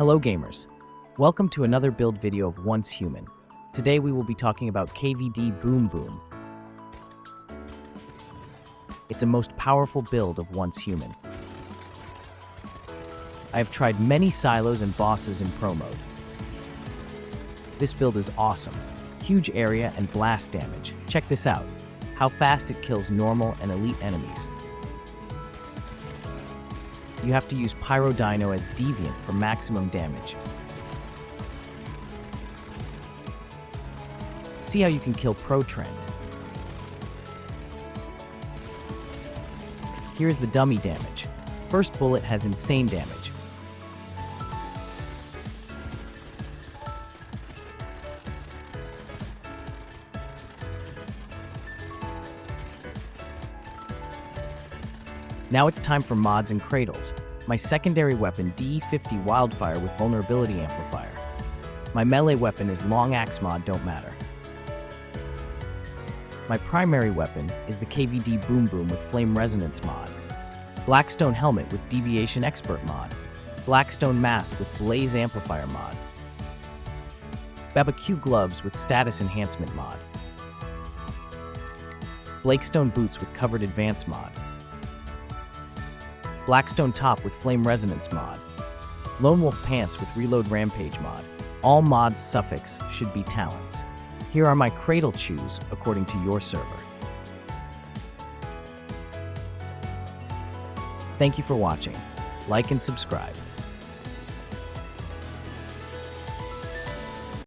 Hello gamers, welcome to another build video of Once Human. Today we will be talking about KVD BoomBoom. It's a most powerful build of Once Human. I have tried many silos and bosses in pro mode. This build is awesome, huge area and blast damage. Check this out, how fast it kills normal and elite enemies. You have to use Pyrodino as Deviant for maximum damage. See how you can kill Pro Trent. Here's the dummy damage. First bullet has insane damage. Now it's time for mods and cradles. My secondary weapon, DE.50 Wildfire with vulnerability amplifier. My melee weapon is long axe mod, don't matter. My primary weapon is the KVD BoomBoom with flame resonance mod. Blackstone helmet with deviation expert mod. Blackstone mask with blaze amplifier mod. Barbecue gloves with status enhancement mod. Blakestone boots with covered advance mod. Blackstone top with flame resonance mod. Lone wolf pants with reload rampage mod. All mods suffix should be talents. Here are my cradle choose according to your server. Thank you for watching. Like and subscribe.